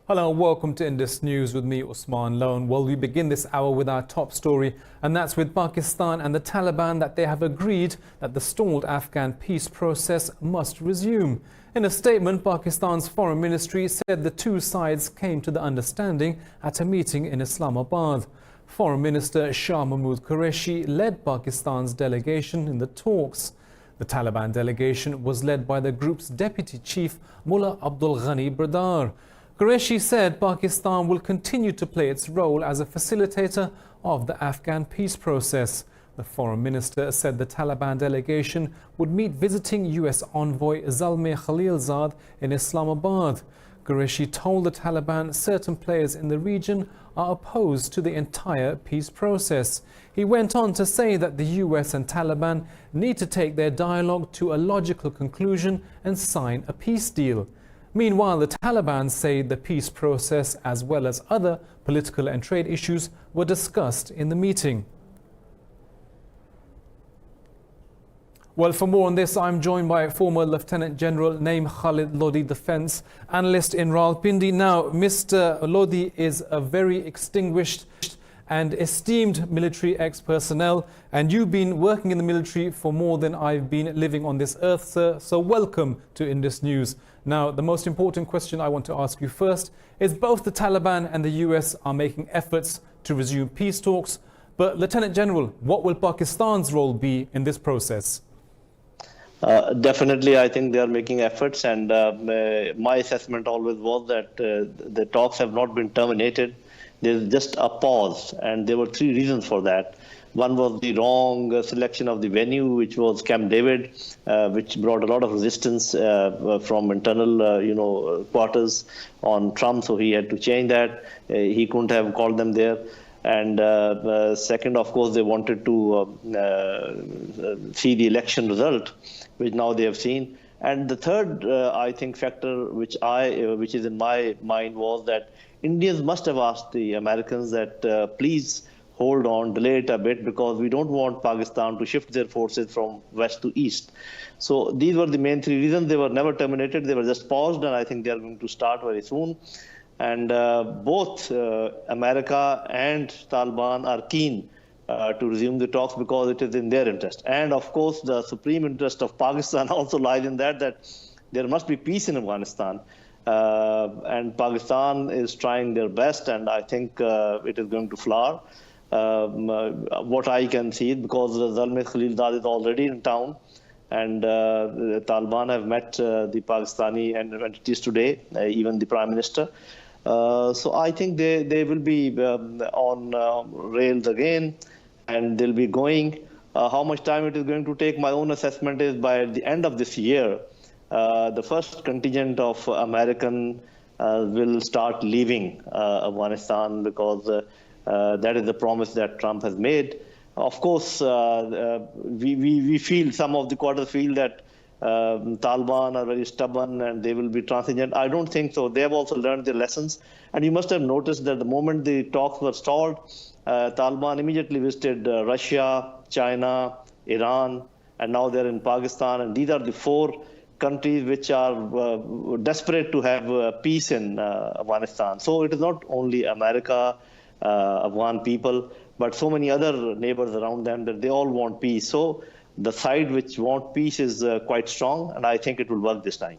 Hello and welcome to Indus News with me, Usman Lone. Well, we begin this hour with our top story, and that's with Pakistan and the Taliban that they have agreed that the stalled Afghan peace process must resume. In a statement, Pakistan's foreign ministry said the two sides came to the understanding at a meeting in Islamabad. Foreign Minister Shah Mahmood Qureshi led Pakistan's delegation in the talks. The Taliban delegation was led by the group's deputy chief, Mullah Abdul Ghani Bradar. Qureshi said Pakistan will continue to play its role as a facilitator of the Afghan peace process. The foreign minister said the Taliban delegation would meet visiting US envoy Zalmay Khalilzad in Islamabad. Qureshi told the Taliban certain players in the region are opposed to the entire peace process. He went on to say that the US and Taliban need to take their dialogue to a logical conclusion and sign a peace deal. Meanwhile, the Taliban say the peace process as well as other political and trade issues were discussed in the meeting. Well, for more on this, I'm joined by former Lieutenant General Naeem Khalid Lodi, defence analyst in Rawalpindi. Now, Mr. Lodi is a very extinguished and esteemed military ex-personnel, and you've been working in the military for more than I've been living on this earth, sir. So welcome to Indus News. Now, the most important question I want to ask you first is both the Taliban and the US are making efforts to resume peace talks. But Lieutenant General, what will Pakistan's role be in this process? Definitely, I think they are making efforts, and my assessment always was that the talks have not been terminated. There's just a pause, and there were three reasons for that. One was the wrong selection of the venue, which was Camp David, which brought a lot of resistance from internal, quarters on Trump, so he had to change that. He couldn't have called them there. And second, of course, they wanted to see the election result, which now they have seen. And the third, I think, factor which is in my mind was that Indians must have asked the Americans that please hold on, delay it a bit, because we don't want Pakistan to shift their forces from west to east. So these were the main three reasons. They were never terminated. They were just paused, and I think they are going to start very soon. And both America and Taliban are keen to resume the talks because it is in their interest. And of course, the supreme interest of Pakistan also lies in that there must be peace in Afghanistan. And Pakistan is trying their best, and I think it is going to flower. What I can see, because Zalmay Khalilzad is already in town, and the Taliban have met the Pakistani entities today, even the Prime Minister. So I think they will be on rails again, and they'll be going. How much time it is going to take, my own assessment is by the end of this year, the first contingent of American will start leaving Afghanistan, because that is the promise that Trump has made. Of course, we feel, some of the quarters feel that Taliban are very stubborn and they will be transigent. I don't think so. They have also learned their lessons. And you must have noticed that the moment the talks were stalled, Taliban immediately visited Russia, China, Iran, and now they're in Pakistan. And these are the four countries which are desperate to have peace in Afghanistan. So it is not only America, Afghan people, but so many other neighbors around them that they all want peace. So the side which want peace is quite strong, and I think it will work this time.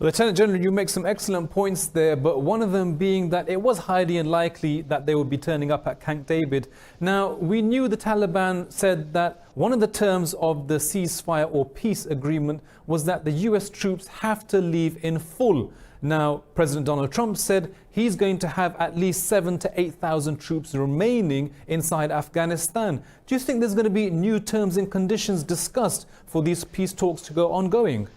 Lieutenant General, you make some excellent points there, but one of them being that it was highly unlikely that they would be turning up at Camp David. Now, we knew the Taliban said that one of the terms of the ceasefire or peace agreement was that the US troops have to leave in full. Now, President Donald Trump said he's going to have at least 7,000 to 8,000 troops remaining inside Afghanistan. Do you think there's going to be new terms and conditions discussed for these peace talks to go ongoing?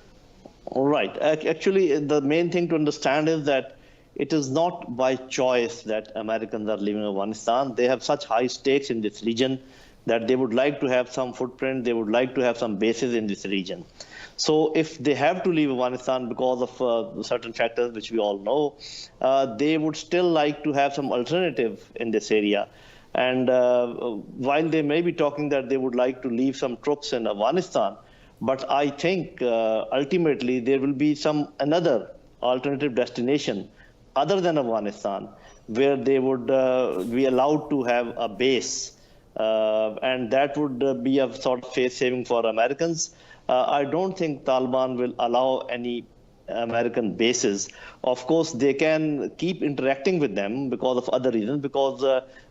All right. Actually, the main thing to understand is that it is not by choice that Americans are leaving Afghanistan. They have such high stakes in this region that they would like to have some footprint. They would like to have some bases in this region. So if they have to leave Afghanistan because of certain factors which we all know, they would still like to have some alternative in this area. And while they may be talking that they would like to leave some troops in Afghanistan, but I think ultimately there will be another alternative destination other than Afghanistan, where they would be allowed to have a base, and that would be a sort of face saving for Americans. I don't think Taliban will allow any American bases. Of course, they can keep interacting with them because of other reasons, because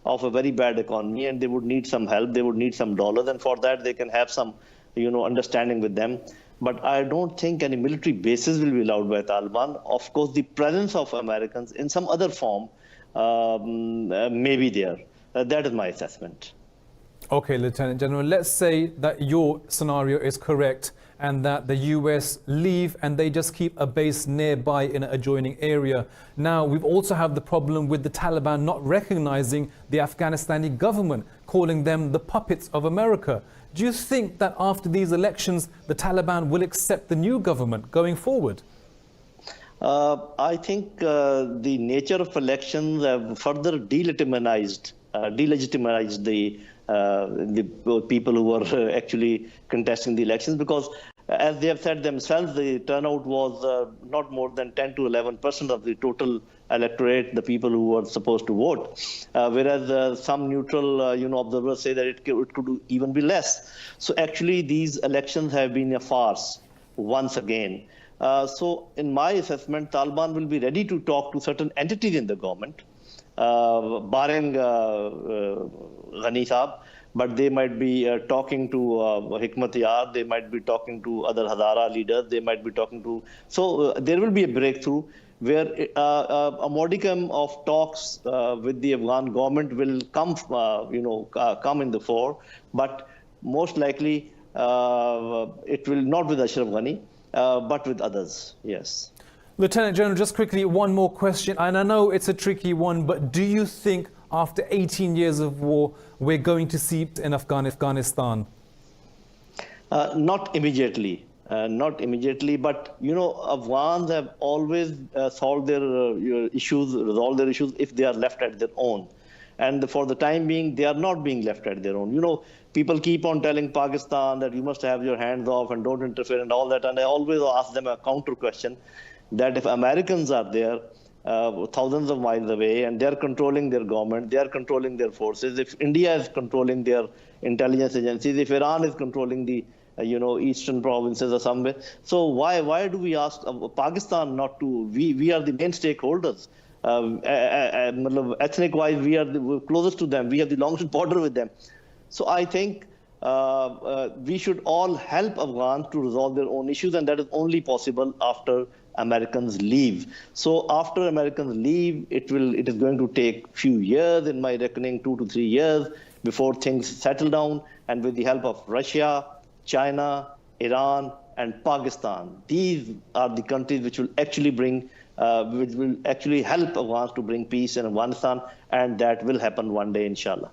of a very bad economy, and they would need some help. They would need some dollars, and for that they can have some, understanding with them. But I don't think any military bases will be allowed by Taliban. Of course, the presence of Americans in some other form may be there. That is my assessment. Okay, Lieutenant General, let's say that your scenario is correct and that the US leave and they just keep a base nearby in an adjoining area. Now, we've also have the problem with the Taliban not recognizing the Afghanistani government, calling them the puppets of America. Do you think that after these elections, the Taliban will accept the new government going forward? I think the nature of elections have further delegitimized the people who were actually contesting the elections, because as they have said themselves, the turnout was not more than 10 to 11% of the total electorate, the people who were supposed to vote. Whereas some neutral observers say that it could even be less. So actually these elections have been a farce once again. So in my assessment, Taliban will be ready to talk to certain entities in the government, barring Ghani Saab, but they might be talking to Hikmat Yar, they might be talking to other Hazara leaders, they might be talking to... So there will be a breakthrough where a modicum of talks with the Afghan government will come, come in the fore, but most likely it will not with Ashraf Ghani, but with others, yes. Lieutenant General, just quickly, one more question, and I know it's a tricky one, but do you think after 18 years of war, we're going to see it in Afghanistan? Not immediately. Not immediately, but Afghans have always resolved their issues if they are left at their own. And for the time being, they are not being left at their own. People keep on telling Pakistan that you must have your hands off and don't interfere and all that. And I always ask them a counter question that if Americans are there, thousands of miles away, and they're controlling their government, they're controlling their forces, if India is controlling their intelligence agencies, if Iran is controlling the eastern provinces or somewhere, so why do we ask Pakistan not to? We are the main stakeholders. Ethnic wise, we're closest to them. We have the longest border with them. So I think we should all help Afghans to resolve their own issues, and that is only possible after Americans leave. So after Americans leave, it is going to take few years, in my reckoning, 2 to 3 years, before things settle down. And with the help of Russia, China, Iran, and Pakistan, these are the countries which will actually help Afghans to bring peace in Afghanistan, and that will happen one day, inshallah.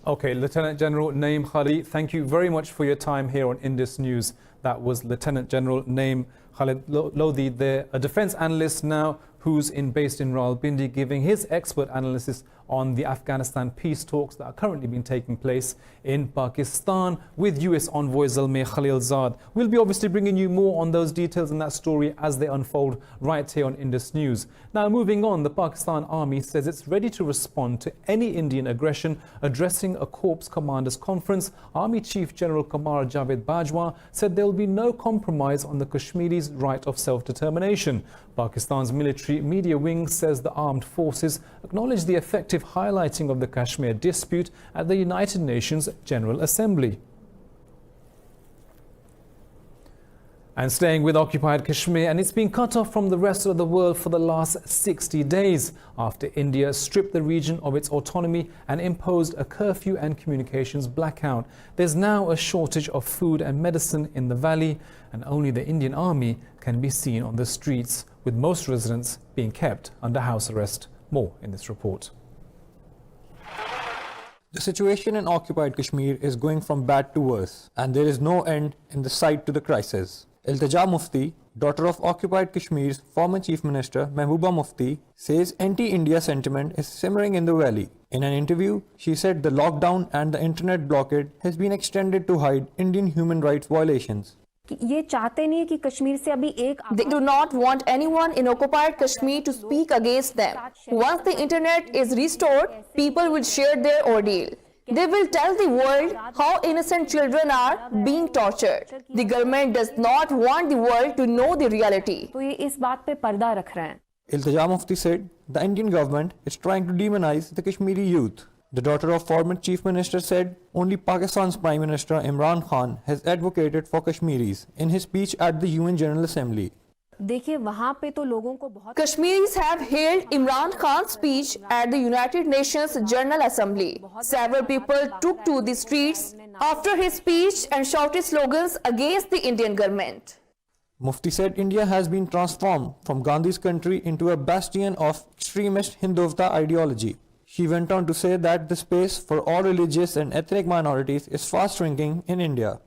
Okay, Lieutenant General Naeem Khalid, thank you very much for your time here on Indus News. That was Lieutenant General Naeem Khalid Lodi there, a defense analyst now who's based in Rawalpindi, giving his expert analysis on the Afghanistan peace talks that are currently being taking place in Pakistan with US envoy Zalmay Khalilzad. We'll be obviously bringing you more on those details and that story as they unfold right here on Indus News. Now, moving on, the Pakistan Army says it's ready to respond to any Indian aggression. Addressing a Corps Commanders Conference, Army Chief General Qamar Javed Bajwa said there will be no compromise on the Kashmiris' right of self-determination. Pakistan's military media wing says the armed forces acknowledge the effective highlighting of the Kashmir dispute at the United Nations General Assembly. And staying with occupied Kashmir, and it's been cut off from the rest of the world for the last 60 days after India stripped the region of its autonomy and imposed a curfew and communications blackout. There's now a shortage of food and medicine in the valley, and only the Indian Army can be seen on the streets, with most residents being kept under house arrest. More in this report. The situation in occupied Kashmir is going from bad to worse, and there is no end in the sight to the crisis. Iltija Mufti, daughter of occupied Kashmir's former Chief Minister Mehbooba Mufti, says anti-India sentiment is simmering in the valley. In an interview, she said the lockdown and the internet blockade has been extended to hide Indian human rights violations. ये चाहते नहीं कि कश्मीर से अभी एक They do not want anyone in occupied Kashmir to speak against them. Once the internet is restored, people will share their ordeal. They will tell the world how innocent children are being tortured. The government does not want the world to know the reality. तो ये इस बात पे पर्दा रख रहे हैं. Iltija Mufti said the Indian government is trying to demonize the Kashmiri youth. The daughter of former Chief Minister said only Pakistan's Prime Minister Imran Khan has advocated for Kashmiris in his speech at the UN General Assembly. देखिए वहाँ पे तो लोगों को बहुत Kashmiris have hailed Imran Khan's speech at the United Nations General Assembly. Several people took to the streets after his speech and shouted slogans against the Indian government. Mufti said India has been transformed from Gandhi's country into a bastion of extremist Hindutva ideology. She went on to say that the space for all religious and ethnic minorities is fast shrinking in India.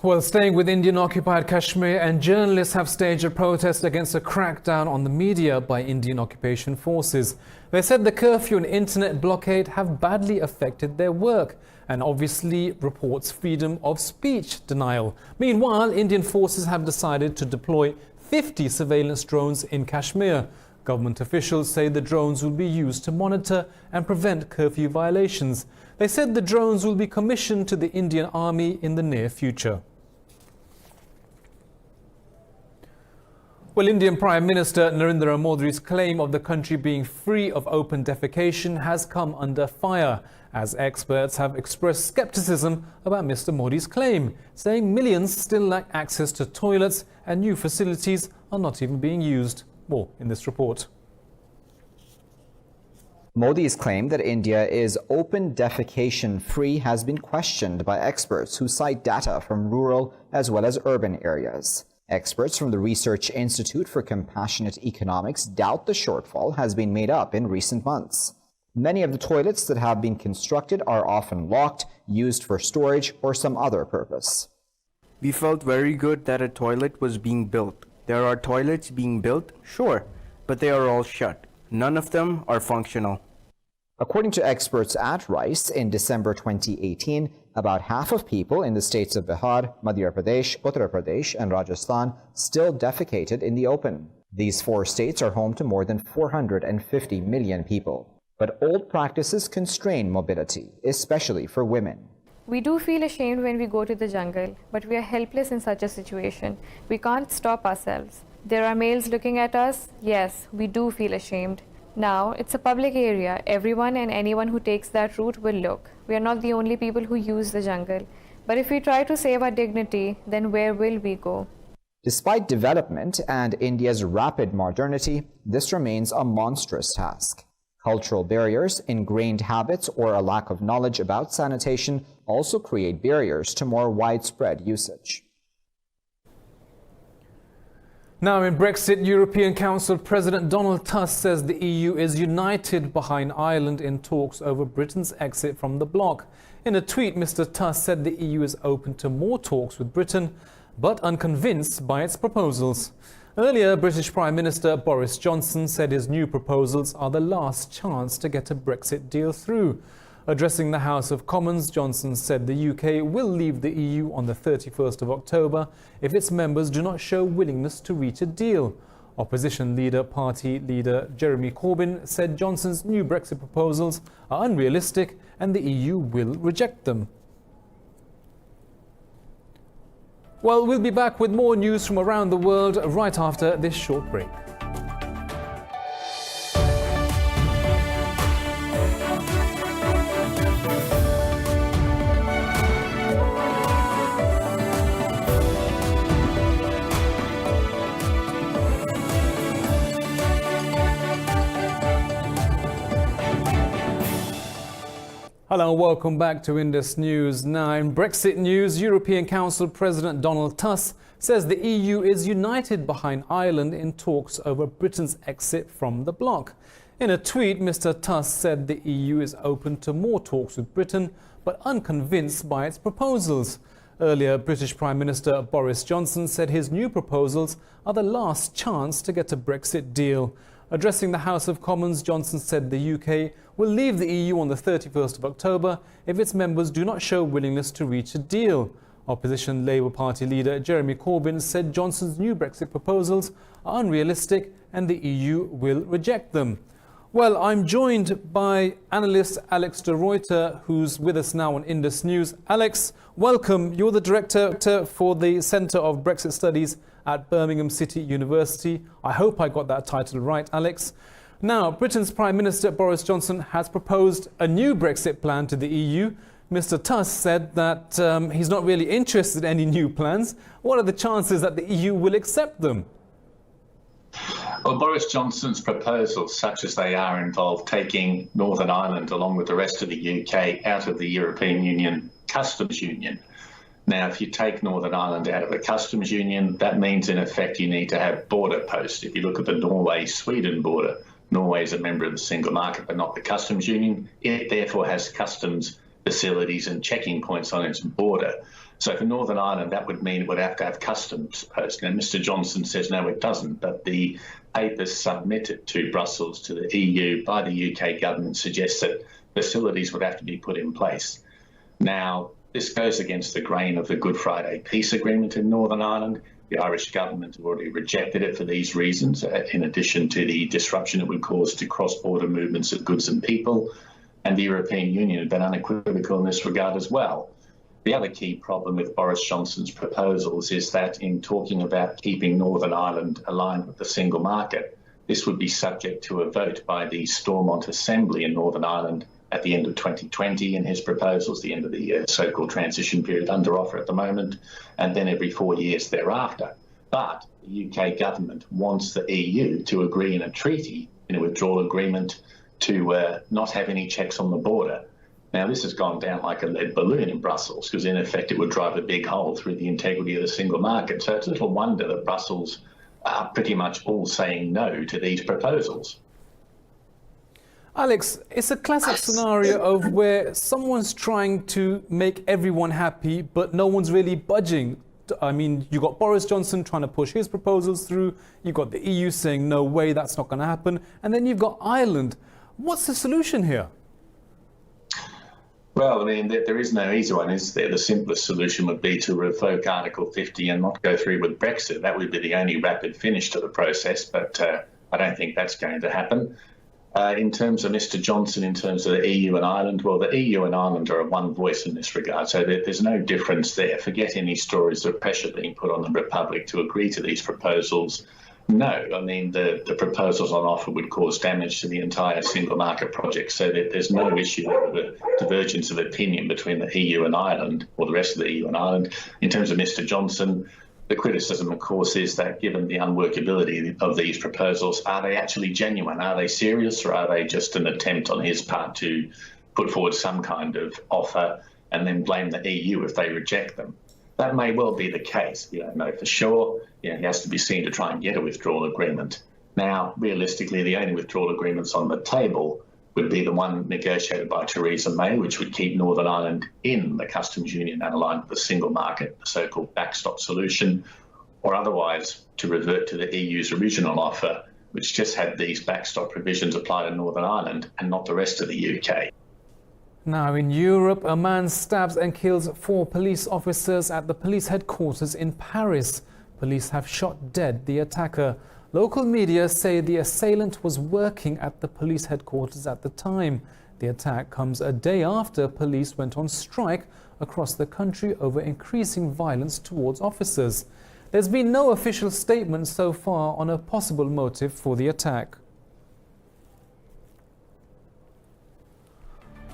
Well, staying with Indian-occupied Kashmir, and journalists have staged a protest against a crackdown on the media by Indian occupation forces. They said the curfew and internet blockade have badly affected their work and obviously reports freedom of speech denial. Meanwhile, Indian forces have decided to deploy 50 surveillance drones in Kashmir. Government officials say the drones will be used to monitor and prevent curfew violations. They said the drones will be commissioned to the Indian Army in the near future. Well, Indian Prime Minister Narendra Modi's claim of the country being free of open defecation has come under fire, as experts have expressed skepticism about Mr. Modi's claim, saying millions still lack access to toilets and new facilities are not even being used. More in this report. Modi's claim that India is open defecation free has been questioned by experts who cite data from rural as well as urban areas. Experts from the Research Institute for Compassionate Economics doubt the shortfall has been made up in recent months. Many of the toilets that have been constructed are often locked, used for storage or some other purpose. We felt very good that a toilet was being built. There are toilets being built, sure, but they are all shut. None of them are functional. According to experts at RICE, in December 2018, about half of people in the states of Bihar, Madhya Pradesh, Uttar Pradesh, and Rajasthan still defecated in the open. These four states are home to more than 450 million people. But old practices constrain mobility, especially for women. We do feel ashamed when we go to the jungle, but we are helpless in such a situation. We can't stop ourselves. There are males looking at us. Yes, we do feel ashamed. Now, it's a public area. Everyone and anyone who takes that route will look. We are not the only people who use the jungle. But if we try to save our dignity, then where will we go? Despite development and India's rapid modernity, this remains a monstrous task. Cultural barriers, ingrained habits, or a lack of knowledge about sanitation also create barriers to more widespread usage. Now in Brexit, European Council President Donald Tusk says the EU is united behind Ireland in talks over Britain's exit from the bloc. In a tweet, Mr. Tusk said the EU is open to more talks with Britain, but unconvinced by its proposals. Earlier, British Prime Minister Boris Johnson said his new proposals are the last chance to get a Brexit deal through. Addressing the House of Commons, Johnson said the UK will leave the EU on the 31st of October if its members do not show willingness to reach a deal. Opposition Party leader Jeremy Corbyn said Johnson's new Brexit proposals are unrealistic and the EU will reject them. Well, we'll be back with more news from around the world right after this short break. Hello and welcome back to Indus News. Now in Brexit news, European Council President Donald Tusk says the EU is united behind Ireland in talks over Britain's exit from the bloc. In a tweet, Mr. Tusk said the EU is open to more talks with Britain, but unconvinced by its proposals. Earlier, British Prime Minister Boris Johnson said his new proposals are the last chance to get a Brexit deal. Addressing the House of Commons, Johnson said the UK will leave the EU on the 31st of October if its members do not show willingness to reach a deal. Opposition Labour Party leader Jeremy Corbyn said Johnson's new Brexit proposals are unrealistic and the EU will reject them. Well, I'm joined by analyst Alex de Ruyter, who's with us now on Indus News. Alex, welcome. You're the director for the Centre of Brexit Studies at Birmingham City University. I hope I got that title right, Alex. Now, Britain's Prime Minister Boris Johnson has proposed a new Brexit plan to the EU. Mr. Tusk said that he's not really interested in any new plans. What are the chances that the EU will accept them? Well, Boris Johnson's proposals, such as they are, involve taking Northern Ireland, along with the rest of the UK, out of the European Union customs union. Now, if you take Northern Ireland out of the customs union, that means, in effect, you need to have border posts. If you look at the Norway-Sweden border, Norway is a member of the single market, but not the customs union. It therefore has customs facilities and checking points on its border. So for Northern Ireland, that would mean it would have to have customs posts. Now, Mr. Johnson says, no, it doesn't. But the papers submitted to Brussels, to the EU, by the UK government suggest that facilities would have to be put in place. Now, this goes against the grain of the Good Friday Peace Agreement in Northern Ireland. The Irish government have already rejected it for these reasons, in addition to the disruption it would cause to cross-border movements of goods and people. And the European Union have been unequivocal in this regard as well. The other key problem with Boris Johnson's proposals is that in talking about keeping Northern Ireland aligned with the single market, this would be subject to a vote by the Stormont Assembly in Northern Ireland at the end of 2020 in his proposals, the end of the so-called transition period under offer at the moment, and then every 4 years thereafter. But the UK government wants the EU to agree in a treaty, in a withdrawal agreement, to not have any checks on the border. Now, this has gone down like a lead balloon in Brussels because, in effect, it would drive a big hole through the integrity of the single market. So it's little wonder that Brussels are pretty much all saying no to these proposals. Alex, it's a classic scenario of where someone's trying to make everyone happy, but no one's really budging. I mean, you got Boris Johnson trying to push his proposals through. You've got the EU saying, no way, that's not going to happen. And then you've got Ireland. What's the solution here? Well, I mean, there is no easy one, is there? The simplest solution would be to revoke Article 50 and not go through with Brexit. That would be the only rapid finish to the process, but I don't think that's going to happen. In terms of Mr. Johnson, in terms of the EU and Ireland, well, the EU and Ireland are one voice in this regard, so there's no difference there. Forget any stories of pressure being put on the Republic to agree to these proposals. No, I mean, the proposals on offer would cause damage to the entire single market project, so that there's no issue of a divergence of opinion between the EU and Ireland, or the rest of the EU and Ireland. In terms of Mr. Johnson, the criticism, of course, is that given the unworkability of these proposals, are they actually genuine? Are they serious, or are they just an attempt on his part to put forward some kind of offer and then blame the EU if they reject them? That may well be the case. We don't know for sure. He has to be seen to try and get a withdrawal agreement. Now, realistically, the only withdrawal agreements on the table would be the one negotiated by Theresa May, which would keep Northern Ireland in the customs union and aligned with the single market, the so-called backstop solution, or otherwise to revert to the EU's original offer, which just had these backstop provisions apply to Northern Ireland and not the rest of the UK. Now in Europe, a man stabs and kills 4 police officers at the police headquarters in Paris. Police have shot dead the attacker. Local media say the assailant was working at the police headquarters at the time. The attack comes a day after police went on strike across the country over increasing violence towards officers. There's been no official statement so far on a possible motive for the attack.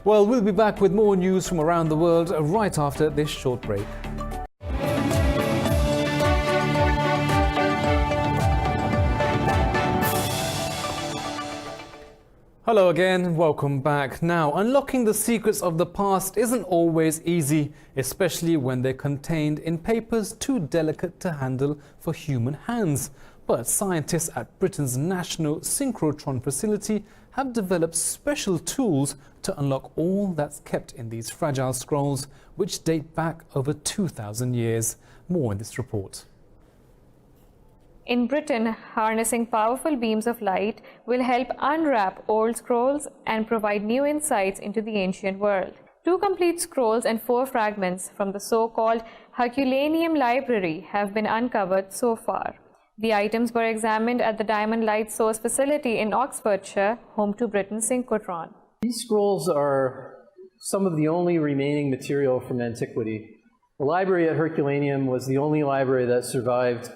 Well, we'll be back with more news from around the world right after this short break. Hello again, welcome back. Now, unlocking the secrets of the past isn't always easy, especially when they're contained in papers too delicate to handle for human hands. But scientists at Britain's National Synchrotron facility have developed special tools to unlock all that's kept in these fragile scrolls, which date back over 2,000 years. More in this report. In Britain, harnessing powerful beams of light will help unwrap old scrolls and provide new insights into the ancient world. 2 complete scrolls and 4 fragments from the so-called Herculaneum Library have been uncovered so far. The items were examined at the Diamond Light Source facility in Oxfordshire, home to Britain's synchrotron. These scrolls are some of the only remaining material from antiquity. The library at Herculaneum was the only library that survived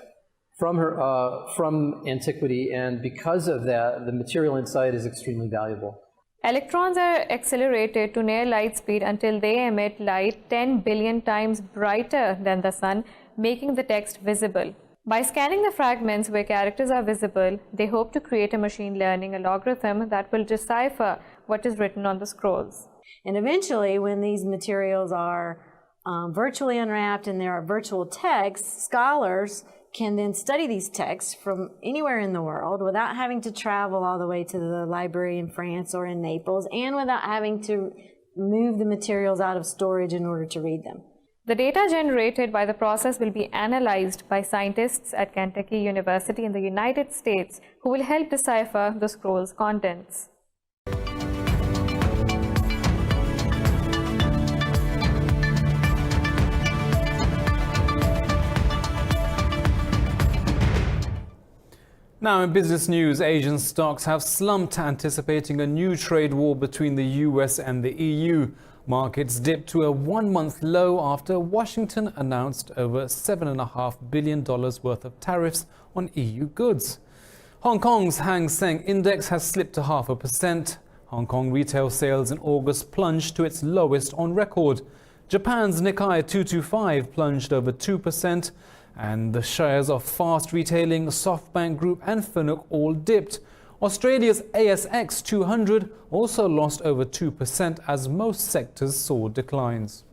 from antiquity, and because of that, the material inside is extremely valuable. Electrons are accelerated to near light speed until they emit light 10 billion times brighter than the sun, making the text visible. By scanning the fragments where characters are visible, they hope to create a machine learning algorithm that will decipher what is written on the scrolls. And eventually, when these materials are virtually unwrapped and there are virtual texts, scholars can then study these texts from anywhere in the world without having to travel all the way to the library in France or in Naples, and without having to move the materials out of storage in order to read them. The data generated by the process will be analyzed by scientists at Kentucky University in the United States, who will help decipher the scroll's contents. Now in business news, Asian stocks have slumped, anticipating a new trade war between the US and the EU. Markets dipped to a one-month low after Washington announced over $7.5 billion worth of tariffs on EU goods. Hong Kong's Hang Seng Index has slipped to 0.5%. Hong Kong retail sales in August plunged to its lowest on record. Japan's Nikkei 225 plunged over 2%, and the shares of Fast Retailing, SoftBank Group and Fanuc all dipped. Australia's ASX 200 also lost over 2% as most sectors saw declines.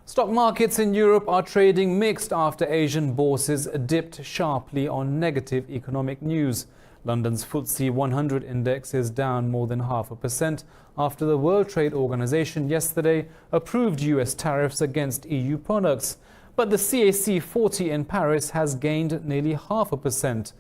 Stock markets in Europe are trading mixed after Asian bourses dipped sharply on negative economic news. London's FTSE 100 index is down more than 0.5% after the World Trade Organization yesterday approved US tariffs against EU products. But the CAC 40 in Paris has gained nearly 0.5%.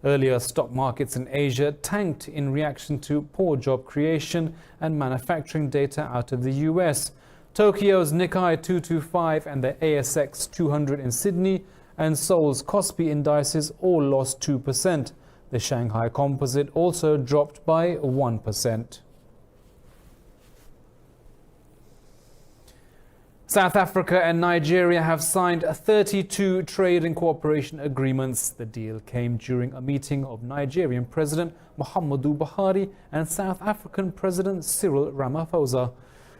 Earlier, stock markets in Asia tanked in reaction to poor job creation and manufacturing data out of the US. Tokyo's Nikkei 225 and the ASX 200 in Sydney and Seoul's Kospi indices all lost 2%. The Shanghai Composite also dropped by 1%. South Africa and Nigeria have signed 32 trade and cooperation agreements. The deal came during a meeting of Nigerian President Muhammadu Buhari and South African President Cyril Ramaphosa.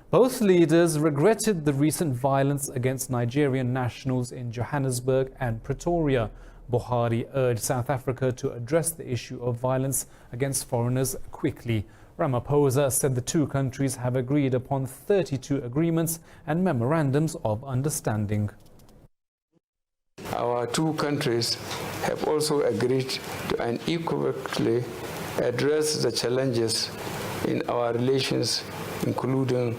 Both leaders regretted the recent violence against Nigerian nationals in Johannesburg and Pretoria. Buhari urged South Africa to address the issue of violence against foreigners quickly. Ramaphosa said the two countries have agreed upon 32 agreements and memorandums of understanding. Our two countries have also agreed to unequivocally address the challenges in our relations, including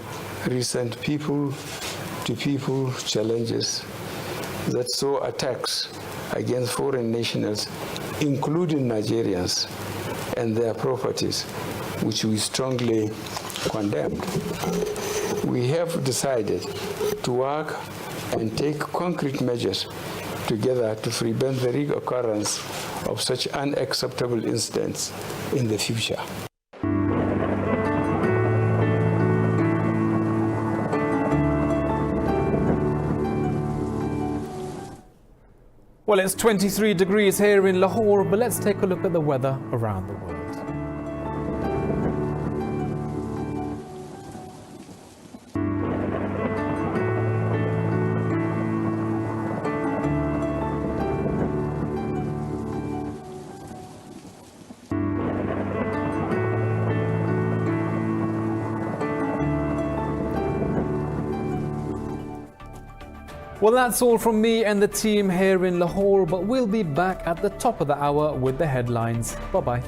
recent people-to-people challenges that saw attacks against foreign nationals, including Nigerians and their properties, which we strongly condemned. We have decided to work and take concrete measures together to prevent the reoccurrence of such unacceptable incidents in the future. Well, it's 23 degrees here in Lahore, but let's take a look at the weather around the world. Well, that's all from me and the team here in Lahore, but we'll be back at the top of the hour with the headlines. Bye-bye.